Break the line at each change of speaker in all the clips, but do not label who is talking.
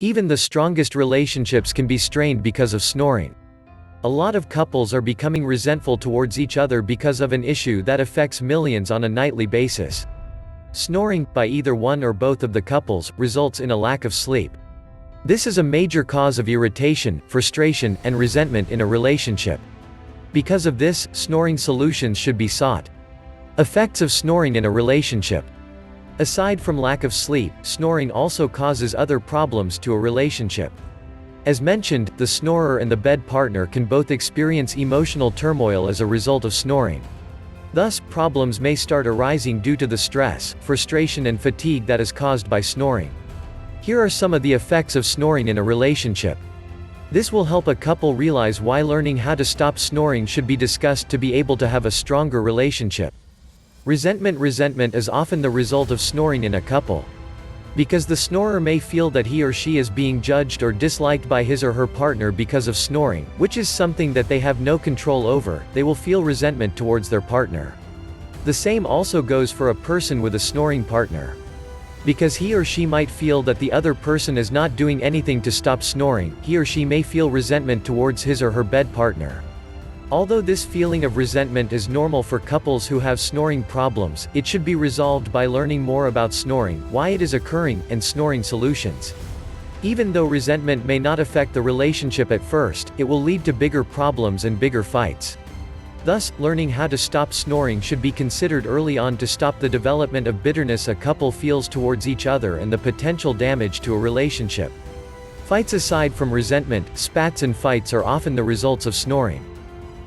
Even the strongest relationships can be strained because of snoring. A lot of couples are becoming resentful towards each other because of an issue that affects millions on a nightly basis. Snoring, by either one or both of the couples, results in a lack of sleep. This is a major cause of irritation, frustration, and resentment in a relationship. Because of this, snoring solutions should be sought. Effects of snoring in a relationship. Aside from lack of sleep, snoring also causes other problems to a relationship. As mentioned, the snorer and the bed partner can both experience emotional turmoil as a result of snoring. Thus, problems may start arising due to the stress, frustration and fatigue that is caused by snoring. Here are some of the effects of snoring in a relationship. This will help a couple realize why learning how to stop snoring should be discussed to be able to have a stronger relationship. Resentment is often the result of snoring in a couple. Because the snorer may feel that he or she is being judged or disliked by his or her partner because of snoring, which is something that they have no control over, they will feel resentment towards their partner. The same also goes for a person with a snoring partner. Because he or she might feel that the other person is not doing anything to stop snoring, he or she may feel resentment towards his or her bed partner. Although this feeling of resentment is normal for couples who have snoring problems, it should be resolved by learning more about snoring, why it is occurring, and snoring solutions. Even though resentment may not affect the relationship at first, it will lead to bigger problems and bigger fights. Thus, learning how to stop snoring should be considered early on to stop the development of bitterness a couple feels towards each other and the potential damage to a relationship. Fights. Aside from resentment, spats and fights are often the results of snoring.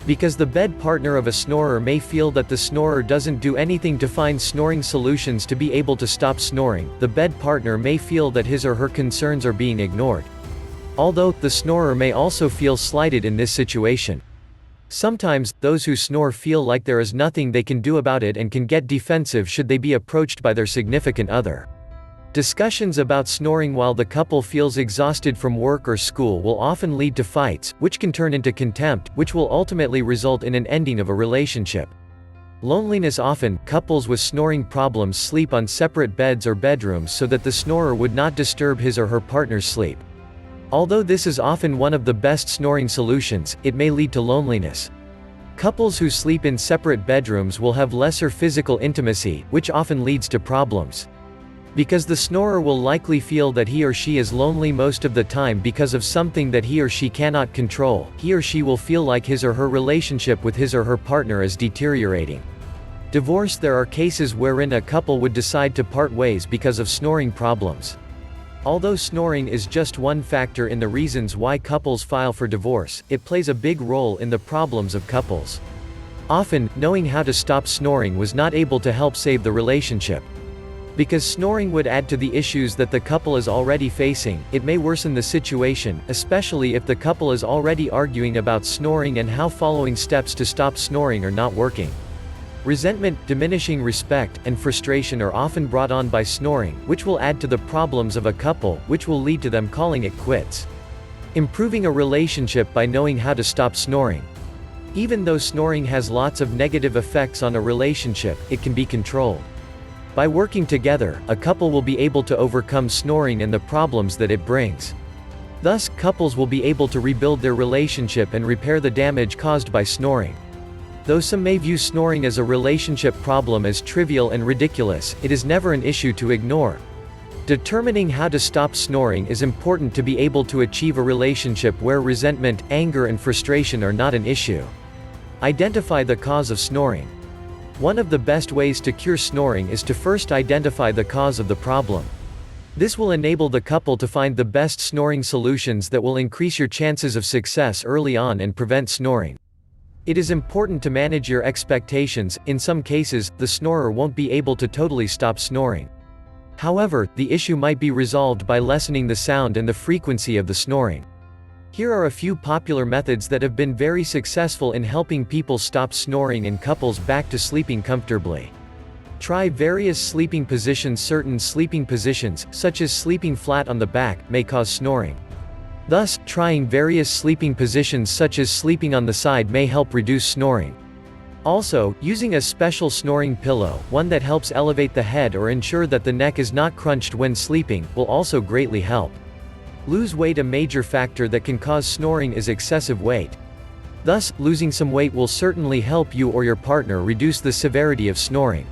Because the bed partner of a snorer may feel that the snorer doesn't do anything to find snoring solutions to be able to stop snoring, the bed partner may feel that his or her concerns are being ignored. Although, the snorer may also feel slighted in this situation. Sometimes, those who snore feel like there is nothing they can do about it and can get defensive should they be approached by their significant other. Discussions about snoring while the couple feels exhausted from work or school will often lead to fights, which can turn into contempt, which will ultimately result in an ending of a relationship. Loneliness. Often, couples with snoring problems sleep on separate beds or bedrooms so that the snorer would not disturb his or her partner's sleep. Although this is often one of the best snoring solutions, it may lead to loneliness. Couples who sleep in separate bedrooms will have lesser physical intimacy, which often leads to problems. Because the snorer will likely feel that he or she is lonely most of the time because of something that he or she cannot control, he or she will feel like his or her relationship with his or her partner is deteriorating. Divorce. There are cases wherein a couple would decide to part ways because of snoring problems. Although snoring is just one factor in the reasons why couples file for divorce, it plays a big role in the problems of couples. Often, knowing how to stop snoring was not able to help save the relationship. Because snoring would add to the issues that the couple is already facing, it may worsen the situation, especially if the couple is already arguing about snoring and how following steps to stop snoring are not working. Resentment, diminishing respect, and frustration are often brought on by snoring, which will add to the problems of a couple, which will lead to them calling it quits. Improving a relationship by knowing how to stop snoring. Even though snoring has lots of negative effects on a relationship, it can be controlled. By working together, a couple will be able to overcome snoring and the problems that it brings. Thus, couples will be able to rebuild their relationship and repair the damage caused by snoring. Though some may view snoring as a relationship problem as trivial and ridiculous, it is never an issue to ignore. Determining how to stop snoring is important to be able to achieve a relationship where resentment, anger and frustration are not an issue. Identify the cause of snoring. One of the best ways to cure snoring is to first identify the cause of the problem. This will enable the couple to find the best snoring solutions that will increase your chances of success early on and prevent snoring. It is important to manage your expectations. In some cases, the snorer won't be able to totally stop snoring. However, the issue might be resolved by lessening the sound and the frequency of the snoring. Here are a few popular methods that have been very successful in helping people stop snoring and couples back to sleeping comfortably. Try various sleeping positions. Certain sleeping positions, such as sleeping flat on the back, may cause snoring. Thus, trying various sleeping positions such as sleeping on the side may help reduce snoring. Also, using a special snoring pillow, one that helps elevate the head or ensure that the neck is not crunched when sleeping, will also greatly help. Lose weight. A major factor that can cause snoring is excessive weight. Thus, losing some weight will certainly help you or your partner reduce the severity of snoring.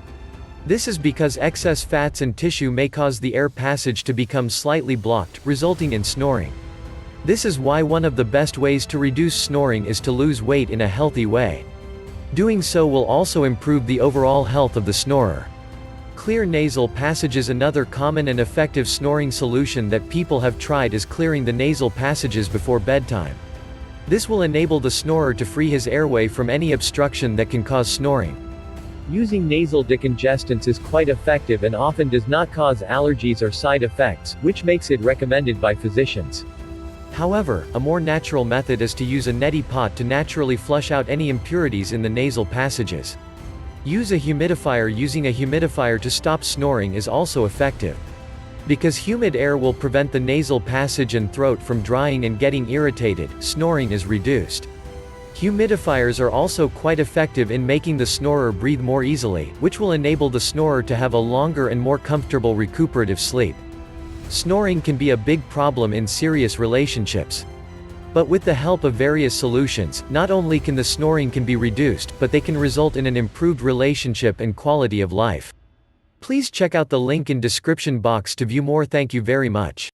This is because excess fats and tissue may cause the air passage to become slightly blocked, resulting in snoring. This is why one of the best ways to reduce snoring is to lose weight in a healthy way. Doing so will also improve the overall health of the snorer. Clear nasal passages. Another common and effective snoring solution that people have tried is clearing the nasal passages before bedtime. This will enable the snorer to free his airway from any obstruction that can cause snoring. Using nasal decongestants is quite effective and often does not cause allergies or side effects, which makes it recommended by physicians. However, a more natural method is to use a neti pot to naturally flush out any impurities in the nasal passages. Use a humidifier. Using a humidifier to stop snoring is also effective. Because humid air will prevent the nasal passage and throat from drying and getting irritated, snoring is reduced. Humidifiers are also quite effective in making the snorer breathe more easily, which will enable the snorer to have a longer and more comfortable recuperative sleep. Snoring can be a big problem in serious relationships. But with the help of various solutions, not only can the snoring be reduced, but they can result in an improved relationship and quality of life. Please check out the link in description box to view more. Thank you very much.